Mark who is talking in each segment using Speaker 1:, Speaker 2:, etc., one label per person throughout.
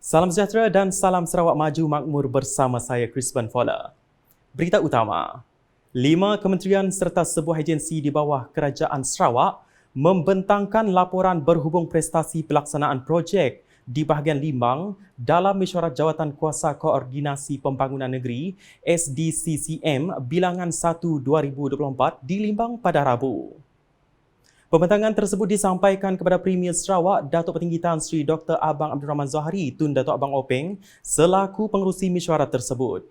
Speaker 1: Salam sejahtera dan salam Sarawak Maju Makmur bersama saya Krisban Fola. Berita utama. 5 kementerian serta sebuah agensi di bawah Kerajaan Sarawak membentangkan laporan berhubung prestasi pelaksanaan projek di bahagian Limbang dalam mesyuarat Jawatan Kuasa Koordinasi Pembangunan Negeri SDCCM Bilangan 1 2024 di Limbang pada Rabu. Pembentangan tersebut disampaikan kepada Premier Sarawak Datuk Petinggi Tan Sri Dr. Abang Abdul Rahman Zohari Tun Datuk Abang Openg selaku pengerusi mesyuarat tersebut.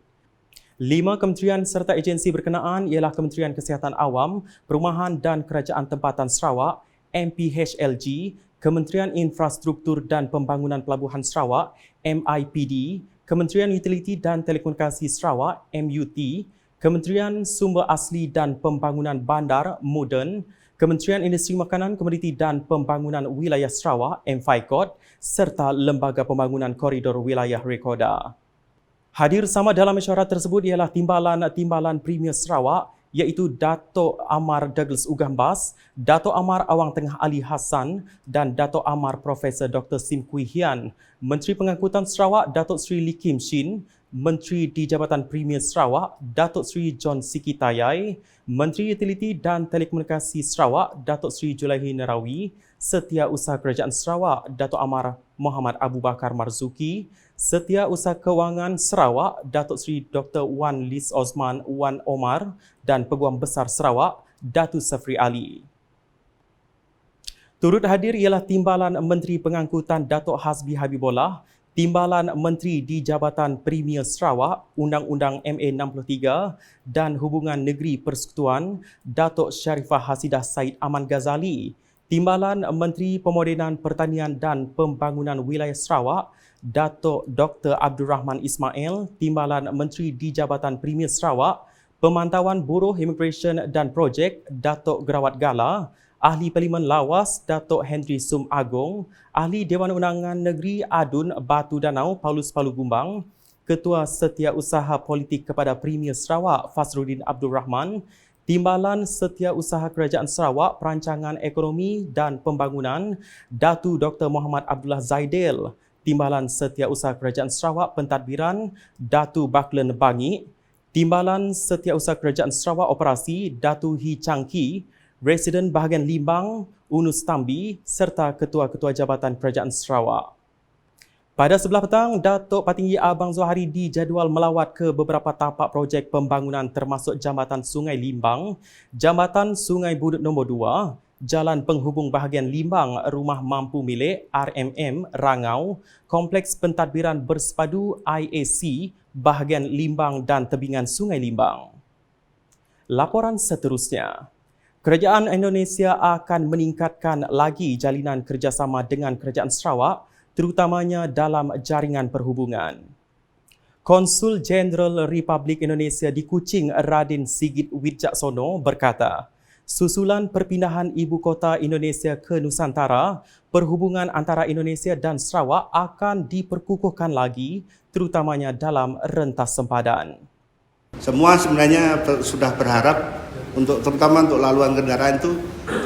Speaker 1: 5 kementerian serta agensi berkenaan ialah Kementerian Kesihatan Awam, Perumahan dan Kerajaan Tempatan Sarawak, MPHLG, Kementerian Infrastruktur dan Pembangunan Pelabuhan Sarawak, MIPD, Kementerian Utiliti dan Telekomunikasi Sarawak, MUT, Kementerian Sumber Asli dan Pembangunan Bandar, MUDEN, Kementerian Industri Makanan, Komoditi dan Pembangunan Wilayah Sarawak, MFICOT, serta Lembaga Pembangunan Koridor Wilayah Rekoda. Hadir sama dalam mesyuarat tersebut ialah Timbalan Premier Sarawak iaitu Datuk Amar Douglas Ugambas, Datuk Amar Awang Tengah Ali Hassan dan Datuk Amar Profesor Dr. Sim Kui Hian, Menteri Pengangkutan Sarawak Datuk Sri Lee Kim Shin, Menteri di Jabatan Premier Sarawak Datuk Sri John Siki Tayai, Menteri Utiliti dan Telekomunikasi Sarawak Datuk Sri Julaihi Nerawi, Setiausaha Kerajaan Sarawak Datuk Amar Muhammad Abu Bakar Marzuki, Setiausaha Kewangan Sarawak Datuk Sri Dr. Wan Lis Osman Wan Omar dan Peguam Besar Sarawak Datuk Safri Ali. Turut hadir ialah Timbalan Menteri Pengangkutan Datuk Hasbi Habibullah, Timbalan Menteri di Jabatan Premier Sarawak Undang-Undang MA 63 dan Hubungan Negeri Persekutuan Datuk Sharifah Hasidah Said Aman Ghazali, Timbalan Menteri Pemodenan Pertanian dan Pembangunan Wilayah Sarawak Datuk Dr. Abdul Rahman Ismail, Timbalan Menteri di Jabatan Premier Sarawak Pemantauan Buruh Immigration dan Projek Datuk Gerawat Gala, Ahli Parlimen Lawas Datuk Henry Sum Agong, Ahli Dewan Undangan Negeri Adun Batu Danau Paulus Palu Gumbang, Ketua Setiausaha Politik kepada Premier Sarawak Fasruddin Abdul Rahman, Timbalan Setiausaha Kerajaan Sarawak Perancangan Ekonomi dan Pembangunan Datu Dr. Muhammad Abdullah Zaidil, Timbalan Setiausaha Kerajaan Sarawak Pentadbiran Datu Baklen Bangi, Timbalan Setiausaha Kerajaan Sarawak Operasi Datu Hi Changki, Residen Bahagian Limbang Unus Tambi serta Ketua-Ketua Jabatan Kerajaan Sarawak. Pada sebelah petang, Datuk Patinggi Abang Zohari dijadual melawat ke beberapa tapak projek pembangunan termasuk Jambatan Sungai Limbang, Jambatan Sungai Budut nombor 2, Jalan Penghubung Bahagian Limbang Rumah Mampu Milik RMM Rangau, Kompleks Pentadbiran Bersepadu IAC Bahagian Limbang dan Tebingan Sungai Limbang. Laporan seterusnya. Kerajaan Indonesia akan meningkatkan lagi jalinan kerjasama dengan Kerajaan Sarawak, terutamanya dalam jaringan perhubungan. Konsul Jeneral Republik Indonesia di Kuching Radin Sigit Widjaksono berkata, susulan perpindahan ibu kota Indonesia ke Nusantara, perhubungan antara Indonesia dan Sarawak akan diperkukuhkan lagi, terutamanya dalam rentas sempadan.
Speaker 2: Semua sebenarnya sudah berharap terutama untuk laluan kendaraan itu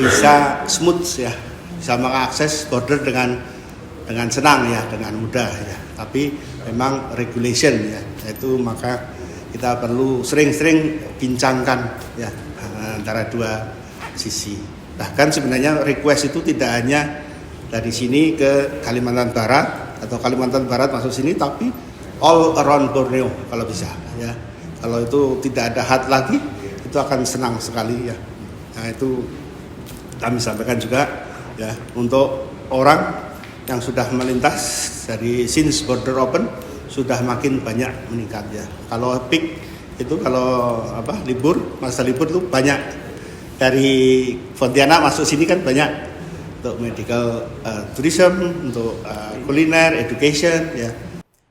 Speaker 2: bisa smooth ya, bisa mengakses border dengan senang ya, dengan mudah ya. Tapi memang regulation ya, itu maka kita perlu sering-sering bincangkan ya antara dua sisi. Bahkan sebenarnya request itu tidak hanya dari sini ke Kalimantan Barat atau Kalimantan Barat masuk sini, tapi all around Borneo kalau bisa ya. Kalau itu tidak ada had lagi, itu akan senang sekali ya. Nah itu kami sampaikan juga ya, untuk orang yang sudah melintas dari since border open sudah makin banyak meningkat ya. Kalau peak itu kalau masa libur itu banyak dari Pontianak masuk sini kan banyak untuk medical tourism, untuk kuliner, education ya.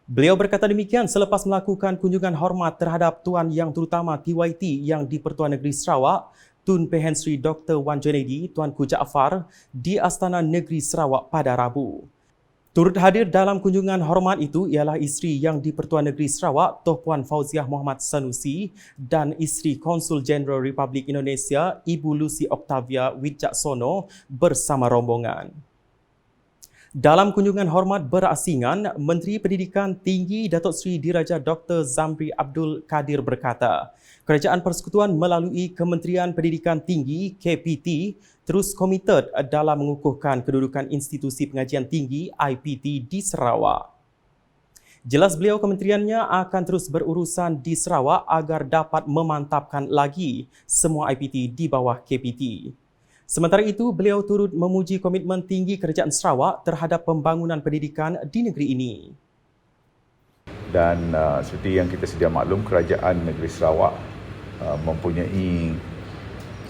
Speaker 1: Beliau berkata demikian selepas melakukan kunjungan hormat terhadap Tuan Yang Terutama TYT yang di Pertuan Negeri Sarawak, Tun Pehen Sri Dr. Wan Junaidi, Tuanku Jaafar di Astana Negeri Sarawak pada Rabu. Turut hadir dalam kunjungan hormat itu ialah isteri yang di Pertuan Negeri Sarawak, Toh Puan Fauziah Muhammad Sanusi dan isteri Konsul Jeneral Republik Indonesia, Ibu Lucy Octavia Widjaksono bersama rombongan. Dalam kunjungan hormat berasingan, Menteri Pendidikan Tinggi Datuk Seri Diraja Dr. Zamri Abdul Kadir berkata, Kerajaan Persekutuan melalui Kementerian Pendidikan Tinggi KPT terus komited dalam mengukuhkan kedudukan institusi pengajian tinggi IPT di Sarawak. Jelas beliau kementeriannya akan terus berurusan di Sarawak agar dapat memantapkan lagi semua IPT di bawah KPT. Sementara itu, beliau turut memuji komitmen tinggi Kerajaan Sarawak terhadap pembangunan pendidikan di negeri ini.
Speaker 3: Dan seperti yang kita sedia maklum, Kerajaan Negeri Sarawak mempunyai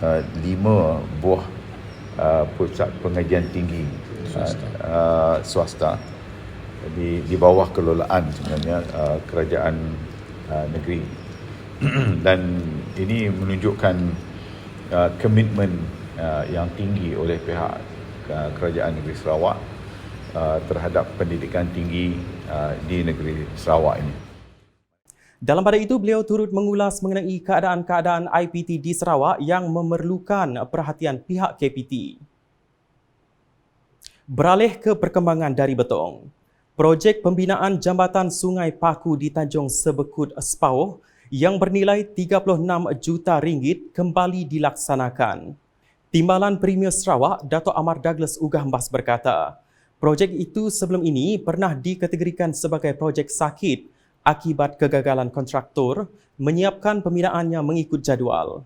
Speaker 3: 5 buah pusat pengajian tinggi swasta di bawah kelolaan sebenarnya Kerajaan Negeri. Dan ini menunjukkan komitmen yang tinggi oleh pihak Kerajaan Negeri Sarawak terhadap pendidikan tinggi di negeri Sarawak ini.
Speaker 1: Dalam pada itu, beliau turut mengulas mengenai keadaan-keadaan IPT di Sarawak yang memerlukan perhatian pihak KPT. Beralih ke perkembangan dari Betong. Projek pembinaan jambatan Sungai Paku di Tanjung Sebekut Sepauh yang bernilai RM36 juta kembali dilaksanakan. Timbalan Premier Sarawak, Dato' Amar Douglas Ugah Mbas berkata, projek itu sebelum ini pernah dikategorikan sebagai projek sakit akibat kegagalan kontraktor menyiapkan pembinaannya mengikut jadual.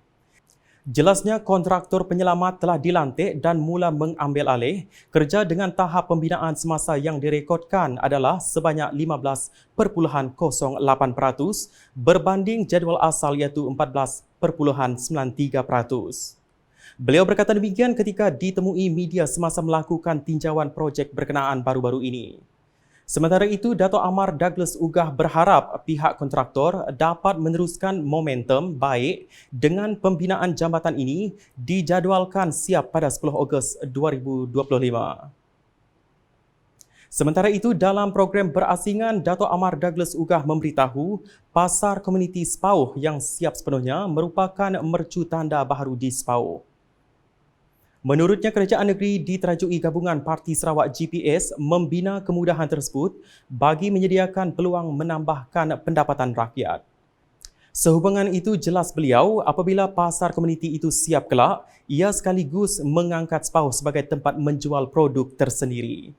Speaker 1: Jelasnya kontraktor penyelamat telah dilantik dan mula mengambil alih kerja dengan tahap pembinaan semasa yang direkodkan adalah sebanyak 15.08% berbanding jadual asal iaitu 14.93%. Beliau berkata demikian ketika ditemui media semasa melakukan tinjauan projek berkenaan baru-baru ini. Sementara itu, Dato' Amar Douglas Ugah berharap pihak kontraktor dapat meneruskan momentum baik dengan pembinaan jambatan ini dijadualkan siap pada 10 Ogos 2025. Sementara itu, dalam program berasingan, Dato' Amar Douglas Ugah memberitahu pasar komuniti Sepauh yang siap sepenuhnya merupakan mercu tanda baharu di Sepauh. Menurutnya, kerajaan negeri diterajui gabungan Parti Sarawak GPS membina kemudahan tersebut bagi menyediakan peluang menambahkan pendapatan rakyat. Sehubungan itu, jelas beliau, apabila pasar komuniti itu siap kelak, ia sekaligus mengangkat Sepauh sebagai tempat menjual produk tersendiri.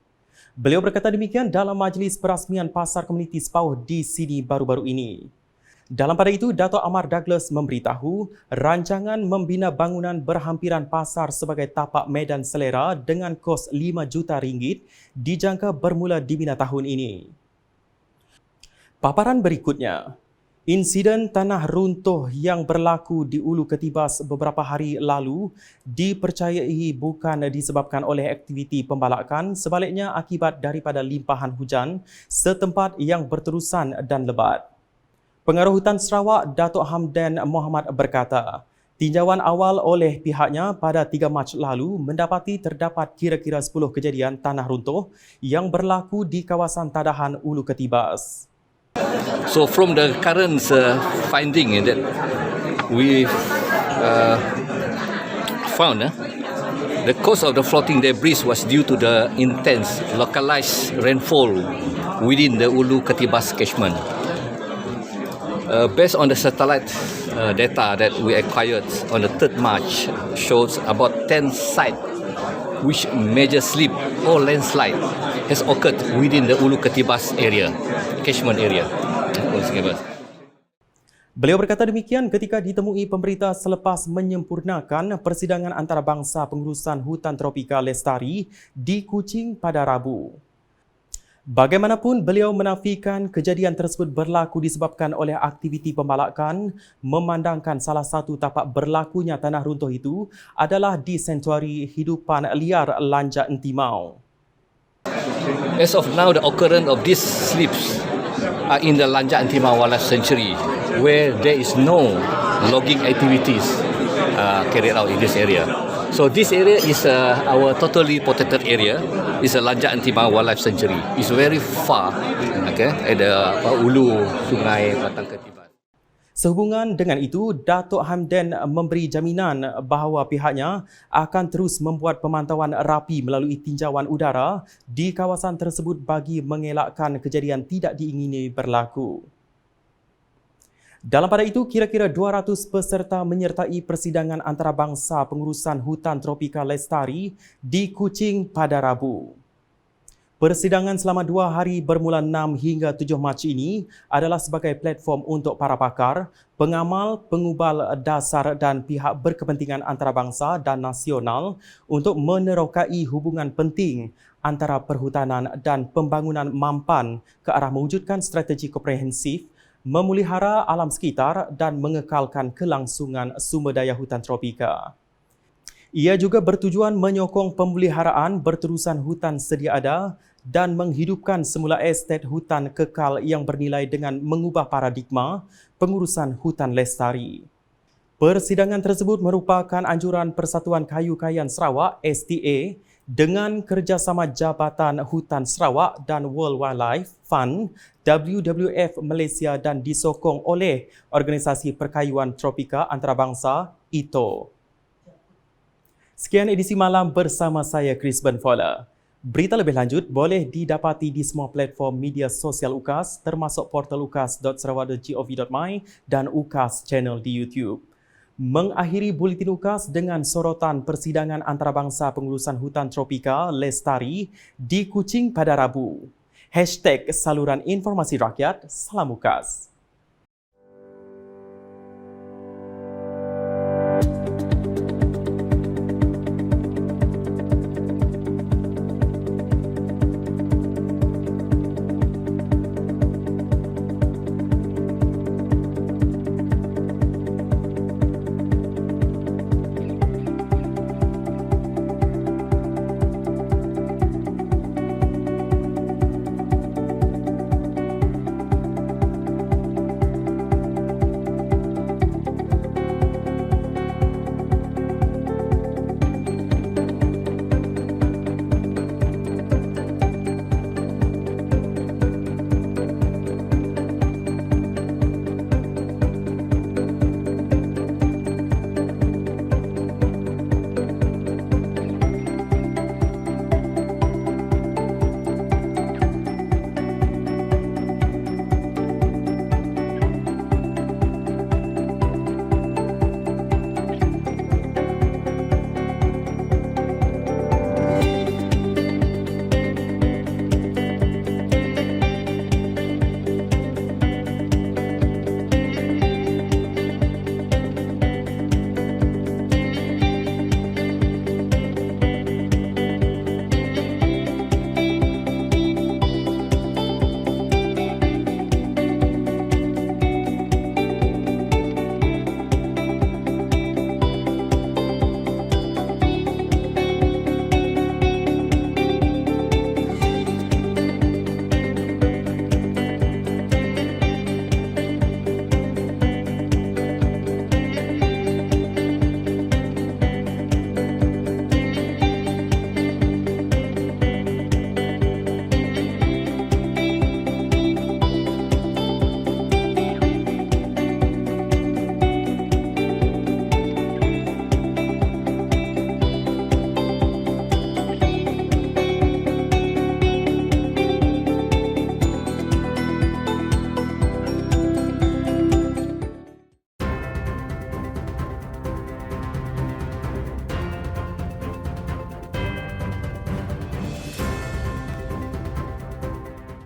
Speaker 1: Beliau berkata demikian dalam majlis perasmian pasar komuniti Sepauh di Sydney baru-baru ini. Dalam pada itu, Dato' Amar Douglas memberitahu rancangan membina bangunan berhampiran pasar sebagai tapak medan selera dengan kos RM5 juta dijangka bermula dibina tahun ini. Paparan berikutnya, insiden tanah runtuh yang berlaku di Ulu Ketibas beberapa hari lalu dipercayai bukan disebabkan oleh aktiviti pembalakan, sebaliknya akibat daripada limpahan hujan setempat yang berterusan dan lebat. Pengaruh Hutan Sarawak, Datuk Hamdan Mohamad berkata, tinjauan awal oleh pihaknya pada 3 Mac lalu mendapati terdapat kira-kira 10 kejadian tanah runtuh yang berlaku di kawasan Tadahan Ulu Ketibas.
Speaker 4: So from the current finding that we found, the cause of the floating debris was due to the intense localized rainfall within the Ulu Ketibas catchment. Based on the satellite data that we acquired on the 3rd March, shows about 10 sites which major slip or landslide has occurred within the Ulu Ketibas area, catchment area.
Speaker 1: Beliau berkata demikian ketika ditemui pemberita selepas menyempurnakan persidangan antarabangsa pengurusan hutan tropika Lestari di Kuching pada Rabu. Bagaimanapun, beliau menafikan kejadian tersebut berlaku disebabkan oleh aktiviti pembalakan, memandangkan salah satu tapak berlakunya tanah runtuh itu adalah di Sanctuary Hidupan Liar Lanja Entimau.
Speaker 4: As of now, the occurrence of these slips are in the Lanja Entimau Wildlife Sanctuary, where there is no logging activities carried out in this area. So this area is our totally protected area. It's a Lanja Entimau Wildlife Sanctuary. It's very far, okay, at the Ulu Sungai Batang Ketibas.
Speaker 1: Sehubungan dengan itu, Datuk Hamdan memberi jaminan bahawa pihaknya akan terus membuat pemantauan rapi melalui tinjauan udara di kawasan tersebut bagi mengelakkan kejadian tidak diingini berlaku. Dalam pada itu, kira-kira 200 peserta menyertai persidangan antarabangsa pengurusan hutan tropika Lestari di Kuching pada Rabu. Persidangan selama 2 hari bermula 6 hingga 7 Mac ini adalah sebagai platform untuk para pakar, pengamal, pengubal dasar dan pihak berkepentingan antarabangsa dan nasional untuk menerokai hubungan penting antara perhutanan dan pembangunan mampan ke arah mewujudkan strategi komprehensif, memelihara alam sekitar dan mengekalkan kelangsungan sumber daya hutan tropika. Ia juga bertujuan menyokong pemeliharaan berterusan hutan sedia ada dan menghidupkan semula estet hutan kekal yang bernilai dengan mengubah paradigma pengurusan hutan lestari. Persidangan tersebut merupakan anjuran Persatuan Kayu Kayan Sarawak (STA) dengan kerjasama Jabatan Hutan Sarawak dan World Wildlife Fund WWF Malaysia dan disokong oleh Organisasi Perkayuan Tropika Antarabangsa ITO. Sekian edisi malam bersama saya Chris Benfola. Berita lebih lanjut boleh didapati di semua platform media sosial UKAS termasuk portal ukas.sarawak.gov.my dan UKAS channel di YouTube. Mengakhiri buletin UKAS dengan sorotan persidangan antarabangsa pengurusan hutan tropika Lestari di Kuching pada Rabu. #Saluran Informasi Rakyat, Salam UKAS.